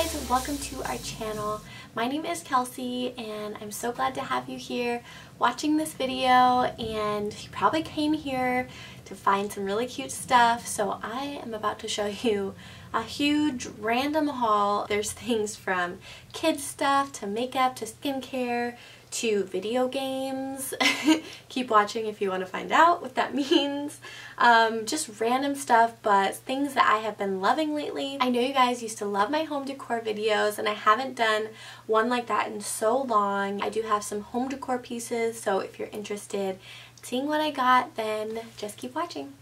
guys, welcome to our channel. My name is Kelsey and I'm so glad to have you here watching this video, and you probably came here to find some really cute stuff, so I am about to show you a huge random haul. There's things from kids stuff to makeup to skincare to video games. Keep watching if you want to find out what that means. Just random stuff, but things that I have been loving lately. I know you guys used to love my home decor videos, and I haven't done one like that in so long. I do have some home decor pieces, so if you're interested in seeing what I got, then just keep watching.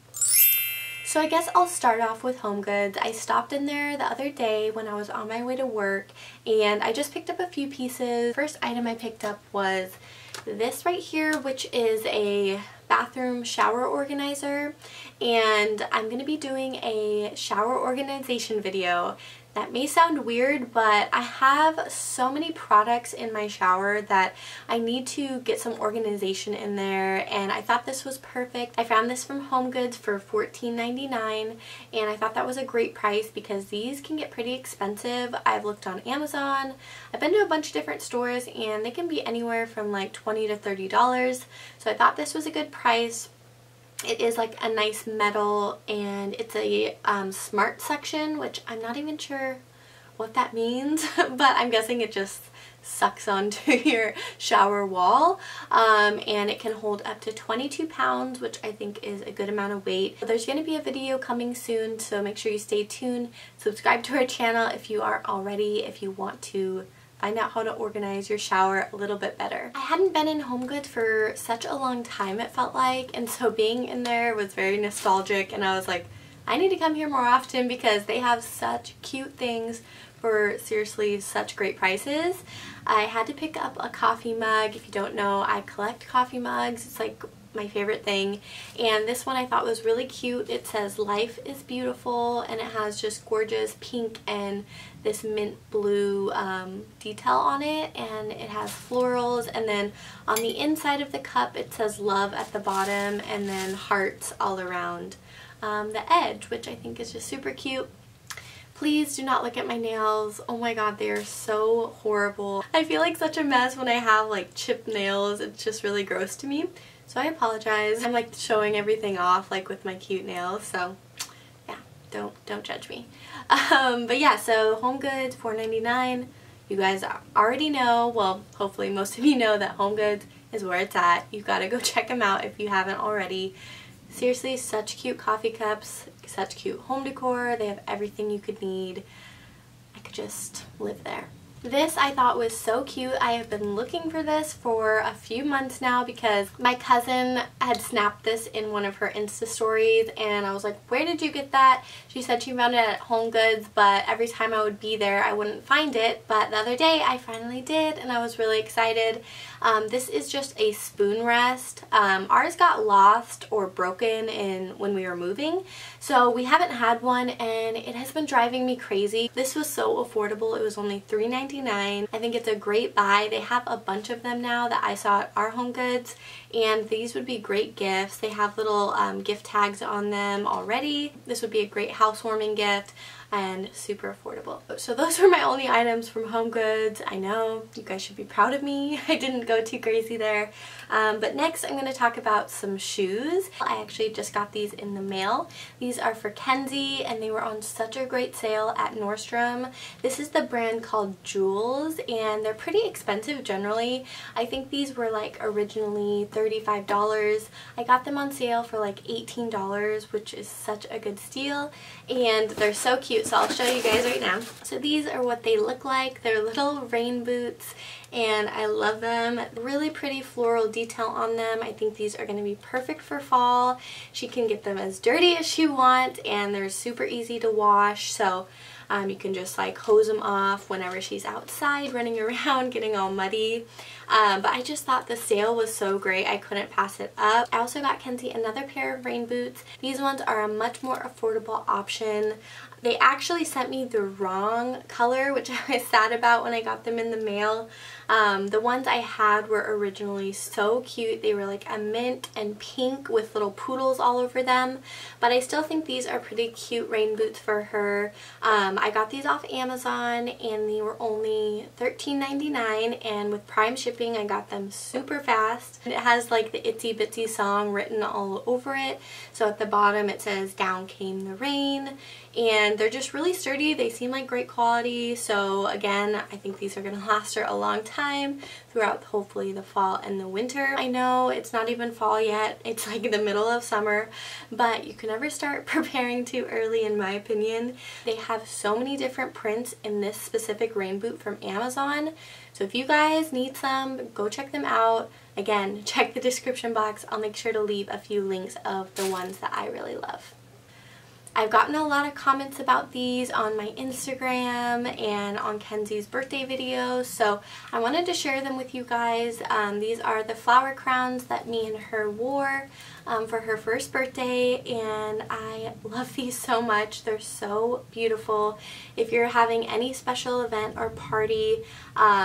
So I guess I'll start off with Homegoods. I stopped in there the other day when I was on my way to work, and I just picked up a few pieces. First item I picked up was this right here, which is a bathroom shower organizer, and I'm going to be doing a shower organization video. That may sound weird, but I have so many products in my shower that I need to get some organization in there, and I thought this was perfect. I found this from Homegoods for $14.99, and I thought that was a great price because these can get pretty expensive. I've looked on Amazon, I've been to a bunch of different stores, and they can be anywhere from like $20 to $30, so I thought this was a good price. It is like a nice metal, and it's a smart section, which I'm not even sure what that means, but I'm guessing it just sucks onto your shower wall, and it can hold up to 22 pounds, which I think is a good amount of weight. There's going to be a video coming soon, so make sure you stay tuned. Subscribe to our channel if you aren't already, if you want to find out how to organize your shower a little bit better. I hadn't been in Homegoods for such a long time, it felt like, and so being in there was very nostalgic, and I was like, I need to come here more often because they have such cute things for seriously such great prices. I had to pick up a coffee mug. If you don't know, I collect coffee mugs. It's like my favorite thing, and this one I thought was really cute. It says "Life is Beautiful," and it has just gorgeous pink and this mint blue detail on it, and it has florals, and then on the inside of the cup it says "Love" at the bottom, and then hearts all around the edge, which I think is just super cute. Please do not look at my nails. Oh my god, they are so horrible. I feel like such a mess when I have like chipped nails. It's just really gross to me. So I apologize. I'm like showing everything off like with my cute nails, so yeah, don't judge me. But yeah, so Homegoods, $4.99. You guys already know, well, hopefully most of you know that Homegoods is where it's at. You gotta go check them out if you haven't already. Seriously, such cute coffee cups, such cute home decor. They have everything you could need. I could just live there. This I thought was so cute. I have been looking for this for a few months now because my cousin had snapped this in one of her Insta stories, and I was like, where did you get that? She said she found it at Homegoods, but every time I would be there I wouldn't find it, but the other day I finally did, and I was really excited. This is just a spoon rest. Ours got lost or broken when we were moving, so we haven't had one, and it has been driving me crazy. This was so affordable. It was only $3.99. I think it's a great buy. They have a bunch of them now that I saw at our Homegoods, and these would be great gifts. They have little gift tags on them already. This would be a great housewarming gift and super affordable. So those were my only items from Homegoods. I know, you guys should be proud of me. I didn't go too crazy there. But next I'm going to talk about some shoes. I actually just got these in the mail. These are for Kenzie, and they were on such a great sale at Nordstrom. This is the brand called Joanns, and they're pretty expensive generally. I think these were like originally $35. I got them on sale for like $18, which is such a good steal, and they're so cute. So I'll show you guys right now. So these are what they look like. They're little rain boots, and I love them. Really pretty floral detail on them. I think these are going to be perfect for fall. She can get them as dirty as she wants, and they're super easy to wash, so you can just like hose them off whenever she's outside running around getting all muddy. But I just thought the sale was so great, I couldn't pass it up. I also got Kenzie another pair of rain boots. These ones are a much more affordable option. They actually sent me the wrong color, which I was sad about when I got them in the mail. The ones I had were originally so cute. They were like a mint and pink with little poodles all over them, but I still think these are pretty cute rain boots for her. I got these off Amazon and they were only $13.99, and with Prime shipping I got them super fast. And it has like the Itsy Bitsy song written all over it, so at the bottom it says "Down Came the Rain," and they're just really sturdy. They seem like great quality, so again, I think these are going to last her a long time throughout hopefully the fall and the winter. I know it's not even fall yet, it's like the middle of summer, but you can never start preparing too early in my opinion. They have so many different prints in this specific rain boot from Amazon, so if you guys need some, go check them out. Again, check the description box. I'll make sure to leave a few links of the ones that I really love. I've gotten a lot of comments about these on my Instagram and on Kenzie's birthday videos, so I wanted to share them with you guys. These are the flower crowns that me and her wore for her first birthday, and I love these so much. They're so beautiful. If you're having any special event or party,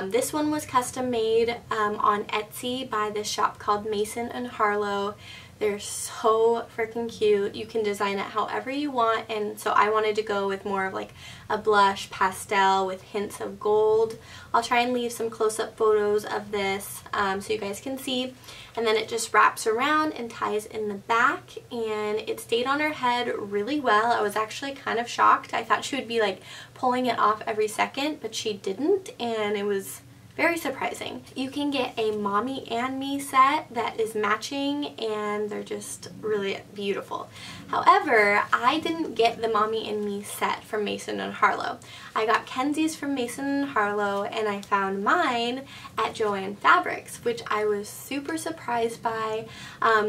this one was custom made on Etsy by this shop called Mason and Harlow. They're so freaking cute. You can design it however you want, and so I wanted to go with more of like a blush pastel with hints of gold. I'll try and leave some close-up photos of this so you guys can see. And then it just wraps around and ties in the back, and it stayed on her head really well. I was actually kind of shocked. I thought she would be like pulling it off every second, but she didn't, and it was very surprising. You can get a mommy and me set that is matching, and they're just really beautiful. However, I didn't get the mommy and me set from Mason and Harlow. I got Kenzie's from Mason and Harlow, and I found mine at Joann Fabrics, which I was super surprised by.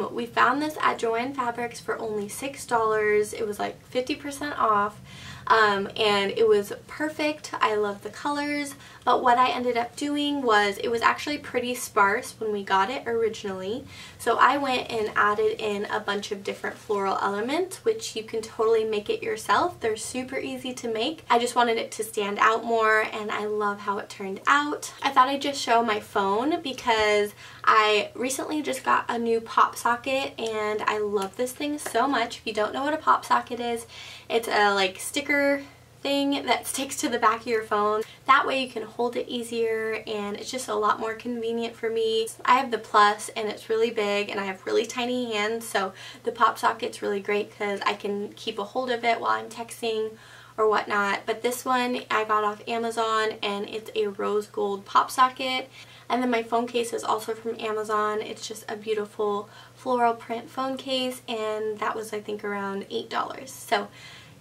We found this at Joann Fabrics for only $6. It was like 50% off. And it was perfect. I love the colors, but what I ended up doing was, it was actually pretty sparse when we got it originally, so I went and added in a bunch of different floral elements, which you can totally make it yourself. They're super easy to make. I just wanted it to stand out more, and I love how it turned out. I thought I'd just show my phone because I recently just got a new pop socket, and I love this thing so much. If you don't know what a pop socket is, it's a like sticker thing that sticks to the back of your phone. That way you can hold it easier, and it's just a lot more convenient for me. I have the Plus, and it's really big, and I have really tiny hands, so the pop socket's really great because I can keep a hold of it while I'm texting or whatnot. But this one I got off Amazon, and it's a rose gold pop socket. And then my phone case is also from Amazon. It's just a beautiful floral print phone case, and that was I think around $8. So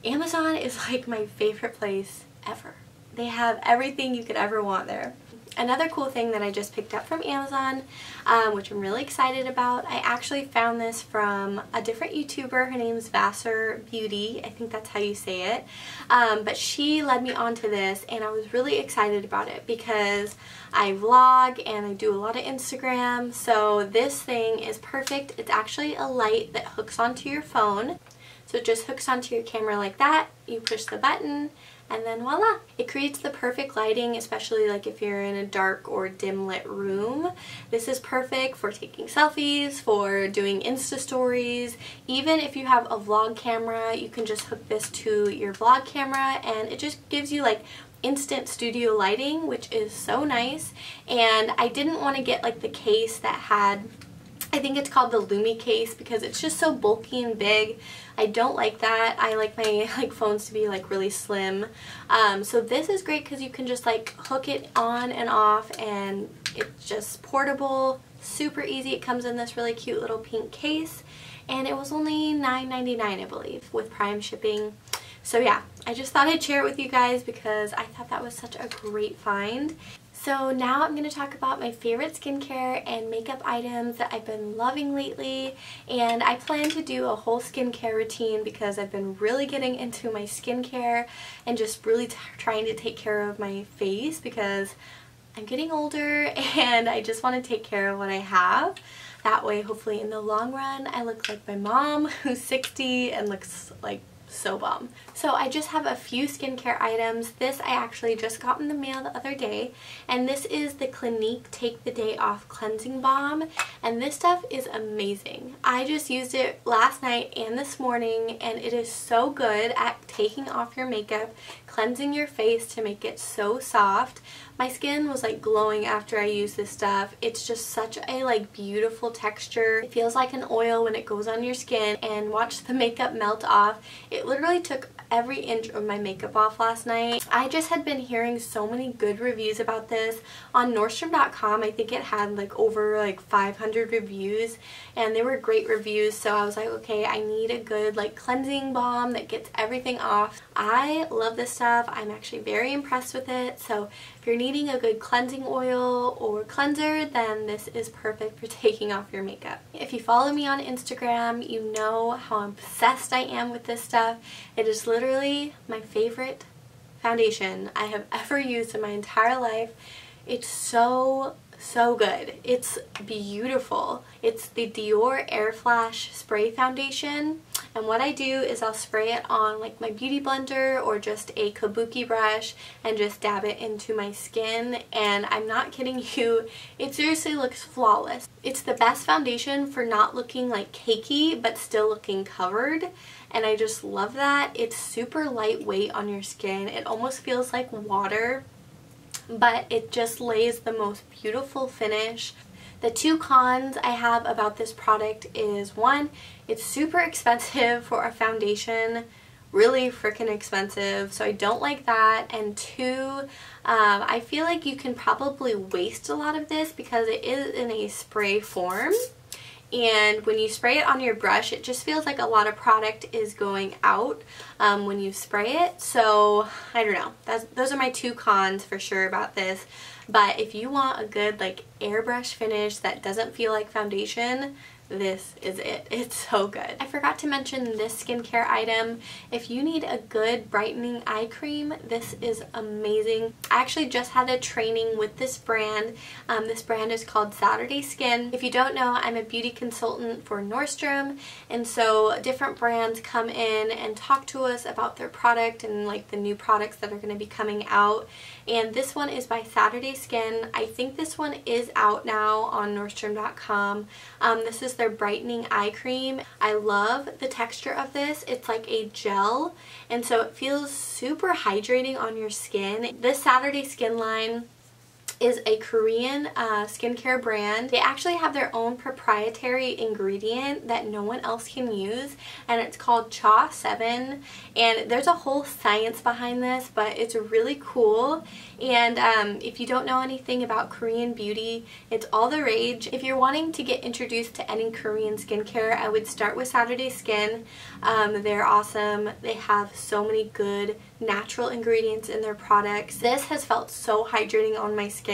Amazon is like my favorite place ever. They have everything you could ever want there. Another cool thing that I just picked up from Amazon, which I'm really excited about, I actually found this from a different YouTuber. Her name's Vassar Beauty. I think that's how you say it. But she led me onto this, and I was really excited about it because I vlog and I do a lot of Instagram, so this thing is perfect. It's actually a light that hooks onto your phone. So it just hooks onto your camera like that. You push the button, and then voila! It creates the perfect lighting, especially like if you're in a dark or dim lit room. This is perfect for taking selfies, for doing Insta stories. Even if you have a vlog camera, you can just hook this to your vlog camera, and it just gives you like instant studio lighting, which is so nice. And I didn't want to get like the case that had, I think it's called the Lumi case, because it's just so bulky and big. I don't like that. I like my phones to be like really slim. So this is great because you can just like hook it on and off, and it's just portable, super easy. It comes in this really cute little pink case, and it was only $9.99 I believe with Prime shipping. So yeah, I just thought I'd share it with you guys because I thought that was such a great find. So now I'm going to talk about my favorite skincare and makeup items that I've been loving lately, and I plan to do a whole skincare routine because I've been really getting into my skincare and just really trying to take care of my face because I'm getting older and I just want to take care of what I have. That way hopefully in the long run I look like my mom who's 60 and looks like so bomb. So I just have a few skincare items. This I actually just got in the mail the other day, and this is the Clinique Take the Day Off Cleansing Balm, and this stuff is amazing. I just used it last night and this morning, and it is so good at taking off your makeup, cleansing your face to make it so soft. My skin was like glowing after I used this stuff. It's just such a like beautiful texture. It feels like an oil when it goes on your skin, and watch the makeup melt off. It literally took every inch of my makeup off last night. I just had been hearing so many good reviews about this on Nordstrom.com. I think it had like over like 500 reviews, and they were great reviews, so I was like, okay, I need a good like cleansing balm that gets everything off. I love this stuff. I'm actually very impressed with it, so if you're needing a good cleansing oil or cleanser, then this is perfect for taking off your makeup. If you follow me on Instagram, you know how obsessed I am with this stuff. It is literally my favorite foundation I have ever used in my entire life. It's so good. It's beautiful. It's the DIOR Airflash Spray Foundation, and what I do is I'll spray it on like my beauty blender or just a kabuki brush and just dab it into my skin, and I'm not kidding you, it seriously looks flawless. It's the best foundation for not looking like cakey but still looking covered, and I just love that. It's super lightweight on your skin. It almost feels like water, but it just lays the most beautiful finish. The two cons I have about this product is, one, it's super expensive for a foundation, really freaking expensive, so I don't like that, and two, I feel like you can probably waste a lot of this because it is in a spray form. And when you spray it on your brush, it just feels like a lot of product is going out when you spray it. So I don't know. Those are my two cons for sure about this. But if you want a good like airbrush finish that doesn't feel like foundation, this is it. It's so good. I forgot to mention this skincare item. If you need a good brightening eye cream, this is amazing. I actually just had a training with this brand. This brand is called Saturday Skin. If you don't know, I'm a beauty consultant for Nordstrom, and so different brands come in and talk to us about their product and like the new products that are going to be coming out. And this one is by Saturday Skin. I think this one is out now on Nordstrom.com. This is their brightening eye cream. I love the texture of this. It's like a gel, and so it feels super hydrating on your skin. This Saturday Skin line is a Korean skincare brand. They actually have their own proprietary ingredient that no one else can use, and it's called Cha 7, and there's a whole science behind this, but it's really cool. And if you don't know anything about Korean beauty, it's all the rage. If you're wanting to get introduced to any Korean skincare, I would start with Saturday Skin. They're awesome. They have so many good natural ingredients in their products. This has felt so hydrating on my skin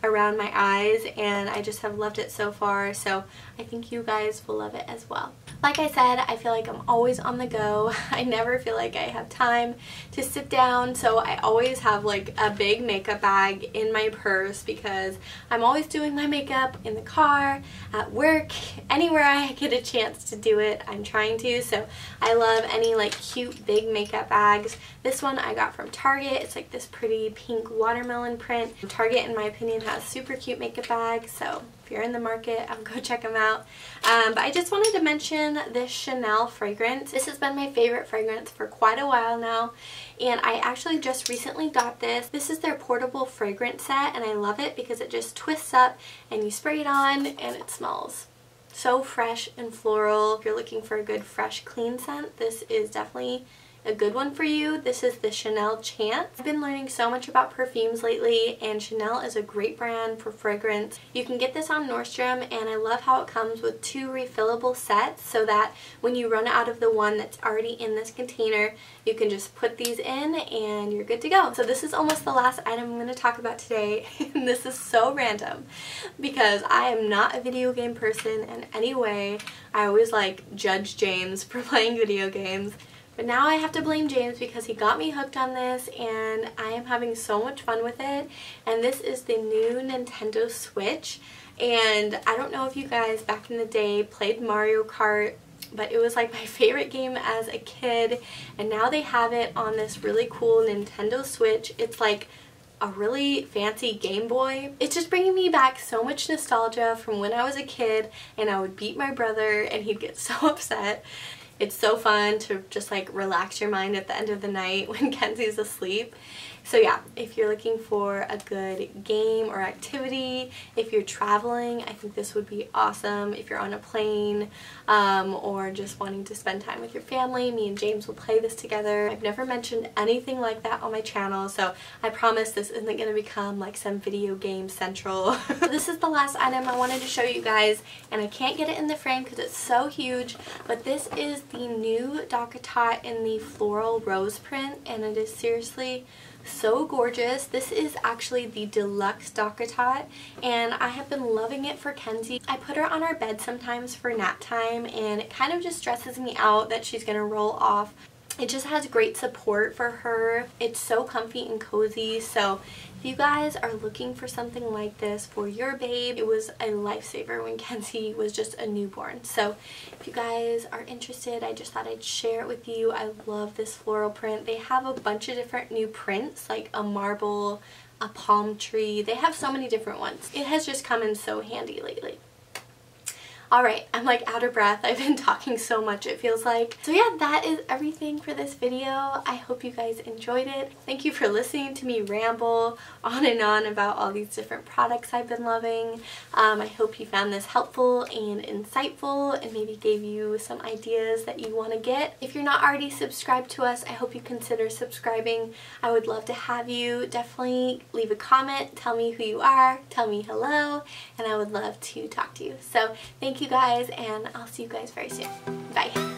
around my eyes, and I just have loved it so far, so I think you guys will love it as well. Like I said, I feel like I'm always on the go. I never feel like I have time to sit down, so I always have like a big makeup bag in my purse because I'm always doing my makeup in the car, at work, anywhere I get a chance to do it, I'm trying to. So I love any like cute big makeup bags. This one I got from Target. It's like this pretty pink watermelon print. Target, in my opinion, has super cute makeup bags, so if you're in the market, go check them out. But I just wanted to mention this Chanel fragrance. This has been my favorite fragrance for quite a while now, and I actually just recently got this. This is their portable fragrance set, and I love it because it just twists up and you spray it on and it smells so fresh and floral. If you're looking for a good fresh clean scent, this is definitely a good one for you. This is the Chanel Chance. I've been learning so much about perfumes lately, and Chanel is a great brand for fragrance. You can get this on Nordstrom, and I love how it comes with 2 refillable sets so that when you run out of the one that's already in this container, you can just put these in and you're good to go. So this is almost the last item I'm going to talk about today, and this is so random because I am not a video game person in any way. I always like judge James for playing video games. But now I have to blame James because he got me hooked on this, and I am having so much fun with it. And this is the new Nintendo Switch. And I don't know if you guys back in the day played Mario Kart, but it was like my favorite game as a kid, and now they have it on this really cool Nintendo Switch. It's like a really fancy Game Boy. It's just bringing me back so much nostalgia from when I was a kid and I would beat my brother and he'd get so upset. It's so fun to just like relax your mind at the end of the night when Kenzie's asleep. So yeah, if you're looking for a good game or activity, if you're traveling, I think this would be awesome. If you're on a plane or just wanting to spend time with your family, me and James will play this together. I've never mentioned anything like that on my channel, so I promise this isn't going to become like some video game central. This is the last item I wanted to show you guys, and I can't get it in the frame because it's so huge, but this is the new DockATot in the floral rose print, and it is seriously so gorgeous. This is actually the deluxe DockATot, and I have been loving it for Kenzie. I put her on our bed sometimes for nap time, and it kind of just stresses me out that she's gonna roll off. It just has great support for her. It's so comfy and cozy, so if you guys are looking for something like this for your babe, it was a lifesaver when Kenzie was just a newborn. So if you guys are interested, I just thought I'd share it with you. I love this floral print. They have a bunch of different new prints, like a marble, a palm tree. They have so many different ones. It has just come in so handy lately. Alright, I'm like out of breath. I've been talking so much, it feels like. So yeah, that is everything for this video. I hope you guys enjoyed it. Thank you for listening to me ramble on and on about all these different products I've been loving. I hope you found this helpful and insightful and maybe gave you some ideas that you want to get. If you're not already subscribed to us, I hope you consider subscribing. I would love to have you. Definitely leave a comment, tell me who you are, tell me hello, and I would love to talk to you. So thank you guys, and I'll see you guys very soon. Bye.